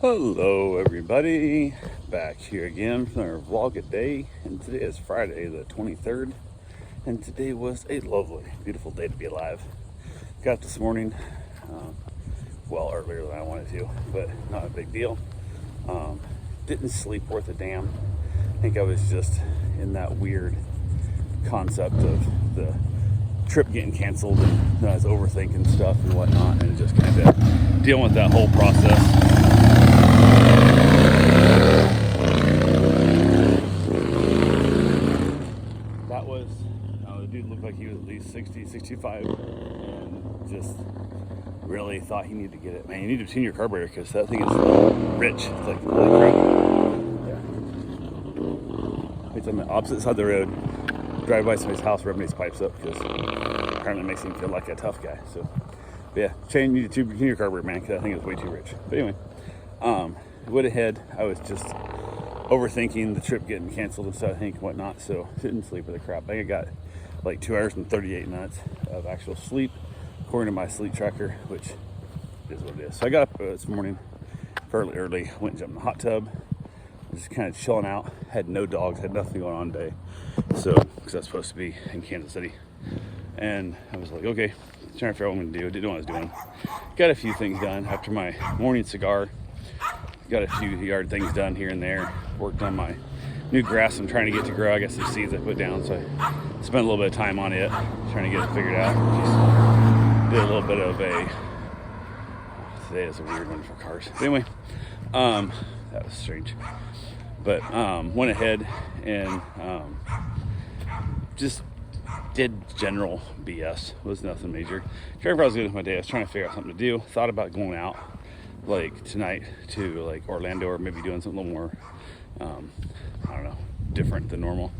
Hello everybody, back here again for our vlog a day, and today is Friday the 23rd, and today was a lovely, beautiful day to be alive. Got up this morning, well earlier than I wanted to, but not a big deal. Didn't sleep worth a damn. I think I was just in that weird concept of the trip getting canceled, and I was overthinking stuff and whatnot, and just kind of dealing with that whole process. That was, the dude looked like he was at least 60, 65, and just really thought he needed to get it. Man, you need to tune your carburetor because that thing is rich. It's like, holy crap. Yeah. It's on the opposite side of the road. Drive by somebody's house, rubbing his pipes up because apparently it makes him feel like a tough guy. So, but yeah, you need to tune your carburetor, man, because I think it's way too rich. But anyway, went ahead. I was just overthinking the trip getting canceled and stuff, I think, whatnot. So didn't sleep with a crap. I think I got like 2 hours and 38 minutes of actual sleep, according to my sleep tracker, which is what it is. So I got up this morning fairly early, went and jumped in the hot tub, just kind of chilling out. Had no dogs, had nothing going on today. So, because I was supposed to be in Kansas City. And I was like, okay, trying to figure out what I'm gonna do. Didn't know what I was doing. Got a few things done after my morning cigar. Got a few yard things done here and there. Worked on my new grass I'm trying to get to grow. I got some seeds I put down, so I spent a little bit of time on it, trying to get it figured out. Just did a little bit of a, today is a weird one for cars. But anyway, that was strange. But went ahead and just did general BS. Was nothing major. Trying to I was good with my day. I was trying to figure out something to do. Thought about going out like tonight to like Orlando, or maybe doing something a little more I don't know, different than normal.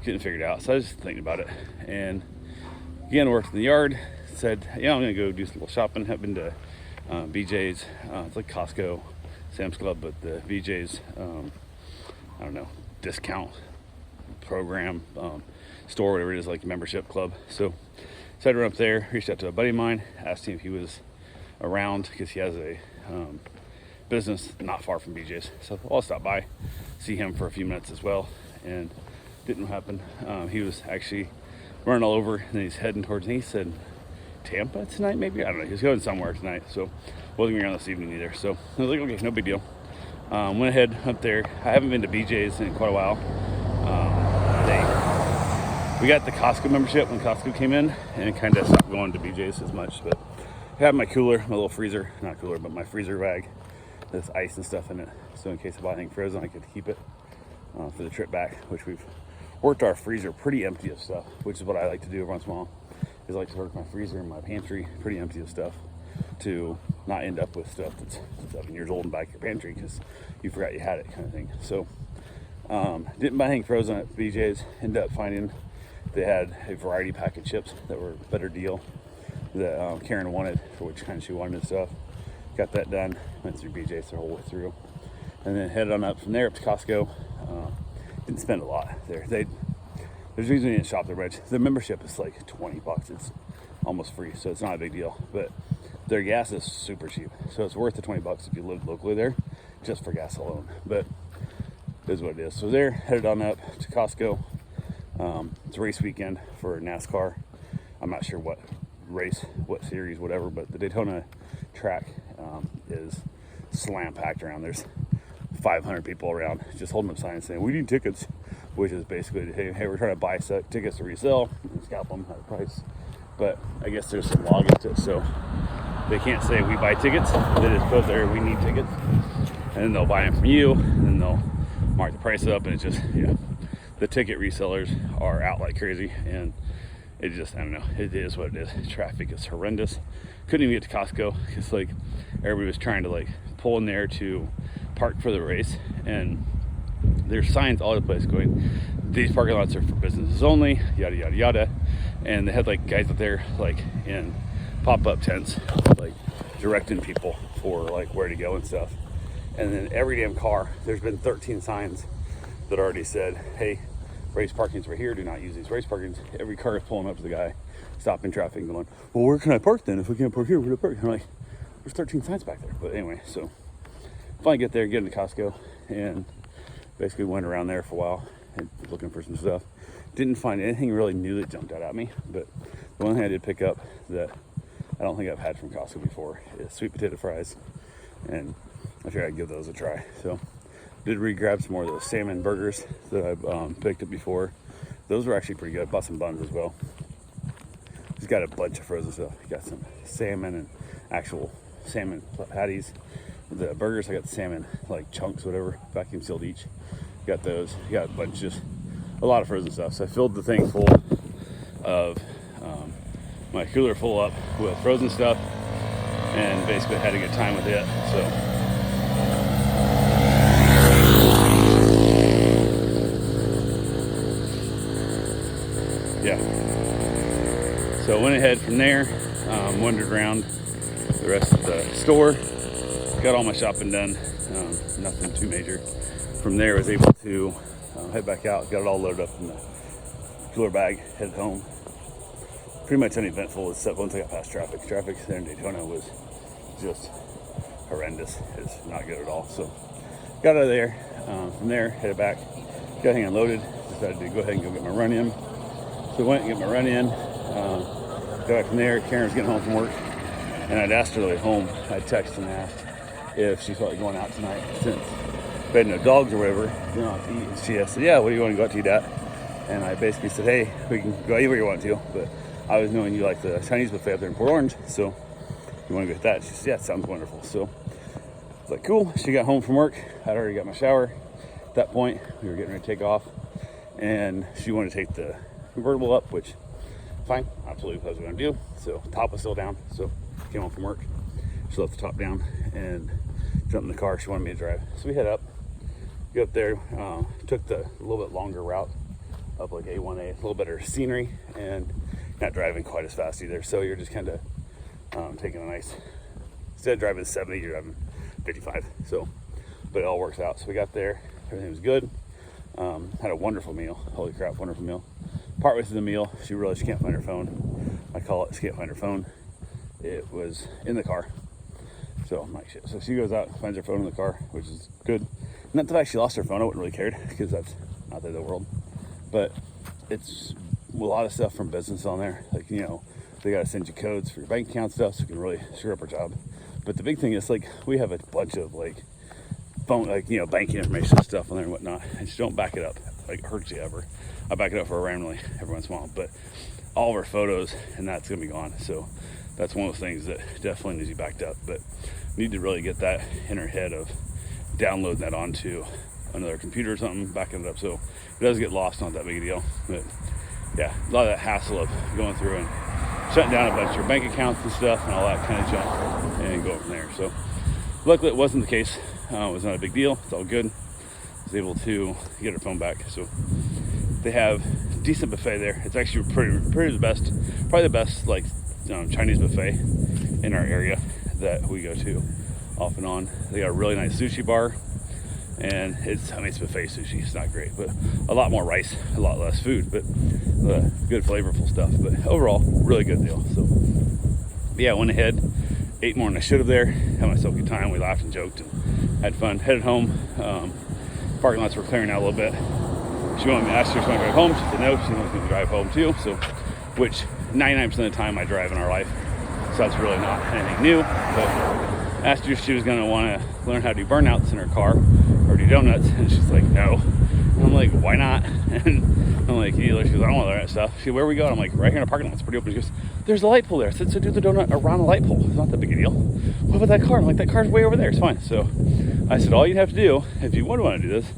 Couldn't figure it out, so I was just thinking about it. And again, worked in the yard. Said, yeah, I'm gonna go do some little shopping. I've been to BJ's. It's like Costco, Sam's Club, but the BJ's I don't know, discount program, store, whatever it is, like membership club. So decided to run up there, reached out to a buddy of mine, asked him if he was around because he has a business not far from BJ's. So I'll stop by, see him for a few minutes as well. And didn't happen. He was actually running all over, and then he's heading towards me. He said Tampa tonight, maybe, I don't know. He's going somewhere tonight, so wasn't around this evening either. So I was like, okay, no big deal. Went ahead up there. I haven't been to BJ's in quite a while. We got the Costco membership when Costco came in, and kind of stopped going to BJ's as much. But I have my cooler, my little freezer, not cooler, but my freezer bag. There's ice and stuff in it, so in case I buy anything frozen, I could keep it for the trip back. Which we've worked our freezer pretty empty of stuff, which is what I like to do every once in a while. Is I like to work my freezer and my pantry pretty empty of stuff, to not end up with stuff that's 7 years old in back your pantry because you forgot you had it, kind of thing. So didn't buy anything frozen at BJ's. Ended up finding they had a variety pack of chips that were a better deal that Karen wanted, for which kind she wanted and stuff. Got that done. Went through BJ's the whole way through, and then headed on up from there up to Costco. Didn't spend a lot there. There's a reason you didn't shop there much. The membership is like $20. It's almost free, so it's not a big deal. But their gas is super cheap, so it's worth the $20 if you live locally there, just for gas alone. But it is what it is. So there, headed on up to Costco. It's a race weekend for NASCAR. I'm not sure what race, what series, whatever, but the Daytona track is slam packed around. There's 500 people around just holding up signs saying we need tickets, which is basically, hey, we're trying to buy tickets to resell and scalp them at a price. But I guess there's some law against it, so they can't say we buy tickets. They just put there, we need tickets, and then they'll buy them from you, and then they'll mark the price up, and it's just, the ticket resellers are out like crazy, and it just, I don't know, it is what it is. Traffic is horrendous. Couldn't even get to Costco because like everybody was trying to like pull in there to park for the race, and there's signs all over the place going, these parking lots are for businesses only, yada yada yada. And they had like guys up there like in pop-up tents, like directing people for like where to go and stuff. And then every damn car, there's been 13 signs that already said, hey, race parkings right here, do not use these race parkings. Every car is pulling up to the guy, stopping traffic and going, well, where can I park then? If we can't park here, where do I park? I'm like, there's 13 signs back there. But anyway, so finally get there, get into Costco, and basically went around there for a while and looking for some stuff. Didn't find anything really new that jumped out at me, but the one thing I did pick up that I don't think I've had from Costco before is sweet potato fries, and I figured I'd give those a try. So did re-grab some more of those salmon burgers that I've picked up before. Those were actually pretty good. Bought some buns as well. Just got a bunch of frozen stuff. Got some salmon and actual salmon patties. The burgers, I got the salmon like chunks, whatever, vacuum sealed each. Got those. Got a bunch, just a lot of frozen stuff. So I filled the thing full of my cooler full up with frozen stuff, and basically had a good time with it. So yeah. So I went ahead from there, wandered around the rest of the store, got all my shopping done, nothing too major. From there I was able to head back out, got it all loaded up in the cooler bag, headed home. Pretty much uneventful except once I got past traffic. Traffic there in Daytona was just horrendous. It's not good at all. So got out of there. From there, headed back, got everything unloaded, decided to go ahead and go get my run in. So I went and get my run in. Got back from there. Karen was getting home from work, and I'd asked her to leave home. I'd texted and asked if she felt like going out tonight since we had no dogs or whatever, you know, to eat. And she said, yeah, what do you want to go out to eat at? And I basically said, hey, we can go anywhere you want to, but I was knowing you like the Chinese buffet up there in Port Orange, so you want to go get that? She said, yeah, it sounds wonderful. So I was like, cool. She got home from work. I'd already got my shower. At that point, we were getting ready to take off, and she wanted to take the convertible up, which fine, absolutely what I was going to do. So top was still down, so came home from work. She left the top down and jumped in the car. She wanted me to drive, so we head up. Get up there, took the little bit longer route up like A1A, a little better scenery, and not driving quite as fast either. So you're just kind of taking a nice, instead of driving 70, you're driving 55. So, but it all works out. So we got there, everything was good. Had a wonderful meal. Holy crap, wonderful meal. Partway through the meal, she realized she can't find her phone. I call it, she can't find her phone. It was in the car. So I'm like, shit. So she goes out and finds her phone in the car, which is good. Not the fact she lost her phone, I wouldn't really cared, because that's not the end of the world. But it's a lot of stuff from business on there. Like, you know, they got to send you codes for your bank account stuff, so you can really screw up our job. But the big thing is, like, we have a bunch of, like, phone, like, you know, banking information stuff on there and whatnot. And just don't back it up. Like, it hurts you ever. I back it up for randomly every once in a while. But all of our photos, and that's going to be gone. So that's one of those things that definitely needs to be backed up. But need to really get that in our head of downloading that onto another computer or something, backing it up so it doesn't get lost. Not that big a deal. But yeah, a lot of that hassle of going through and shutting down a bunch of your bank accounts and stuff and all that kind of junk and going from there. So luckily it wasn't the case. It was not a big deal. It's all good. I was able to get her phone back. So they have a decent buffet there. It's actually pretty the best, probably the best, like, Chinese buffet in our area that we go to off and on. They got a really nice sushi bar, and it's buffet sushi. It's not great, but a lot more rice, a lot less food, but good flavorful stuff. But overall, really good deal. So yeah, I went ahead, ate more than I should have there, had myself a good time. We laughed and joked and had fun. Headed home. Parking lots were clearing out a little bit. She wanted me to ask her if she wanted to drive home. She said no, she wants me to drive home too. So, which 99% of the time I drive in our life, so that's really not anything new. But asked her if she was going to want to learn how to do burnouts in her car or do donuts, and she's like, no. And I'm like, why not? And I'm like, she goes, I don't want to learn that stuff. She goes, where are we going? I'm like, right here in the parking lot. It's pretty open. She goes, there's a light pole there. I said, so do the donut around the light pole. It's not that big a deal. What about that car? I'm like, that car's way over there. It's fine. So I said, all you'd have to do, if you would want to do this,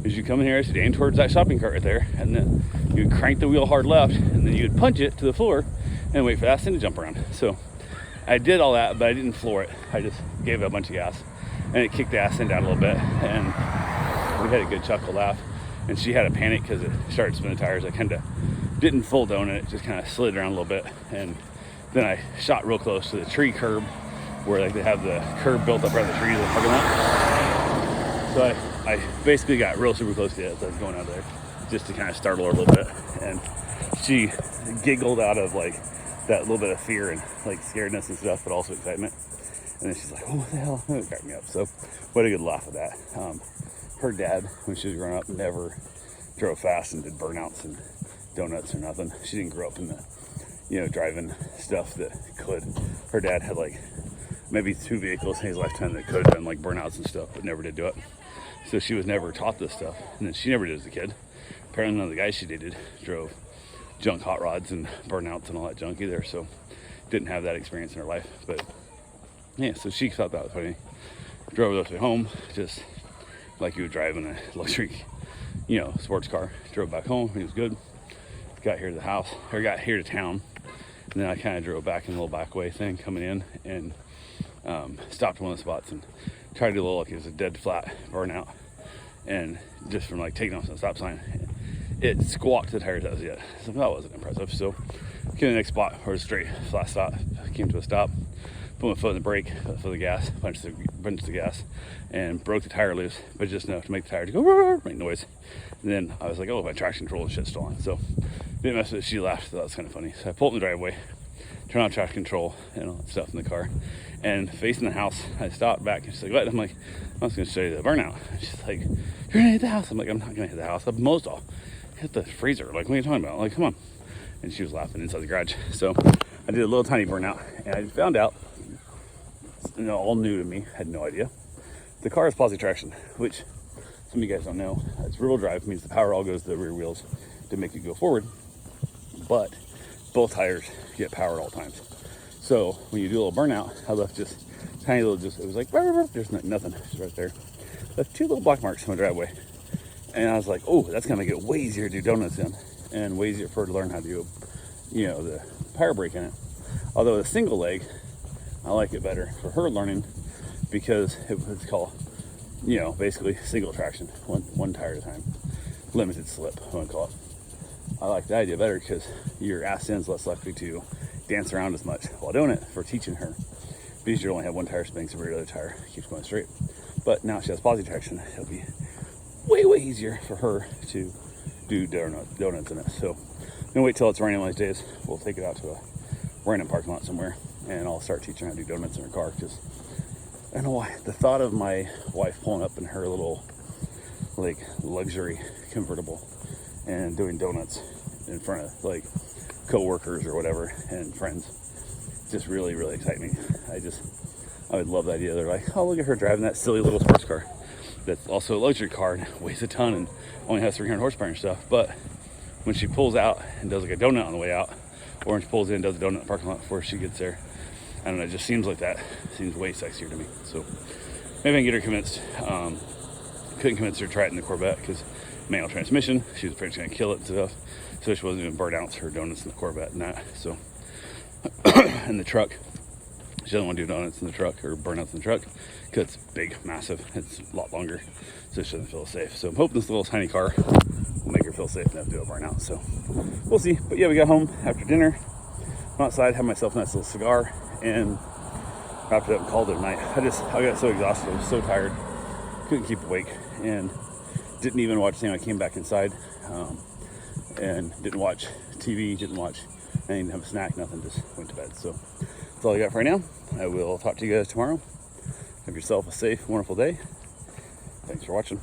is you come in here, so aim towards that shopping cart right there, and then you crank the wheel hard left, and then you'd punch it to the floor and wait for that thing to jump around. So I did all that, but I didn't floor it. I just gave it a bunch of gas, and it kicked the ass end down a little bit, and we had a good chuckle laugh. And she had a panic because it started spinning tires. I kind of didn't full donut it, just kind of slid around a little bit, and then I shot real close to the tree curb where, like, they have the curb built up around the trees in the parking lot. So I basically got real super close to it as I was going out there, just to kind of startle her a little bit, and she giggled out of, like, that little bit of fear and, like, scaredness and stuff, but also excitement. And then she's like, oh, what the hell? It cracked me up. So what a good laugh at that. Her dad, when she was growing up, never drove fast and did burnouts and donuts or nothing. She didn't grow up in the, driving stuff that could. Her dad had like maybe 2 vehicles in his lifetime that could have done like burnouts and stuff, but never did do it. So she was never taught this stuff. And then she never did as a kid. Apparently none of the guys she dated drove junk hot rods and burnouts and all that junk either. So didn't have that experience in her life. But yeah, so she thought that was funny. Drove us home, just like you would drive in a luxury, sports car. Drove back home, it was good. Got here to the house, or got here to town. And then I kind of drove back in a little back way thing coming in, and stopped at one of the spots and tried to do a little, like it was a dead flat burnout. And just from like taking off the stop sign, it squawked the tires as yet. So that wasn't impressive. So came to the next spot where it was straight, flat stop, came to a stop, put my foot in the brake, for the gas, punched the gas, and broke the tire loose, but just enough to make the tire go, make noise. And then I was like, oh, my traction control and shit's still on. So didn't mess with it. She laughed, so that was kind of funny. So I pulled in the driveway, turned on traction control and all that stuff in the car, and facing the house, I stopped back and she's like, what? I'm like, I was gonna show you the burnout. And she's like, you're gonna hit the house. I'm like, I'm not gonna hit the house. I've most all hit the freezer. Like, what are you talking about? Like, come on. And she was laughing inside the garage. So I did a little tiny burnout, and I found out, all new to me, had no idea. The car has positive traction, which some of you guys don't know. It's rear-wheel drive, means the power all goes to the rear wheels to make it go forward, but both tires get power at all times. So when you do a little burnout, I left just tiny little, it was like, there's nothing, just right there. Left 2 little black marks in my driveway. And I was like, oh, that's gonna make it way easier to do donuts in, and way easier for her to learn how to do, the power brake in it. Although the single leg, I like it better for her learning, because it's called, basically single traction, one tire at a time, limited slip, I want to call it. I like the idea better because your ass end's less likely to dance around as much while doing it for teaching her, because you only have one tire spinning, so every other tire keeps going straight. But now she has positive traction, it'll be way easier for her to do donuts in it. So I'm gonna wait till it's raining one of these days. We'll take it out to a random parking lot somewhere, and I'll start teaching her how to do donuts in her car, because I don't know why. The thought of my wife pulling up in her little like luxury convertible and doing donuts in front of like co-workers or whatever and friends just really excite me. I would love the idea. They're like, oh, look at her driving that silly little sports car that's also a luxury car and weighs a ton and only has 300 horsepower and stuff. But when she pulls out and does like a donut on the way out, or when she pulls in and does a donut in the parking lot before she gets there, I don't know, it just seems like that. It seems way sexier to me. So maybe I can get her convinced. Couldn't convince her to try it in the Corvette because manual transmission. She was afraid she was gonna kill it and stuff. So she wasn't even burn out her donuts in the Corvette and that. So in the truck, she doesn't want to do donuts in the truck or burnouts in the truck because it's big, massive. It's a lot longer, so she doesn't feel safe. So I'm hoping this little tiny car will make her feel safe enough to do a burnout. So we'll see. But yeah, we got home after dinner. Went outside, had myself a nice little cigar, and wrapped it up and called it a night. I got so exhausted. I was so tired, couldn't keep awake, and didn't even watch anything. I came back inside and didn't watch TV, didn't watch anything, have a snack, nothing, just went to bed. So that's all I got for right now. I will talk to you guys tomorrow. Have yourself a safe, wonderful day. Thanks for watching.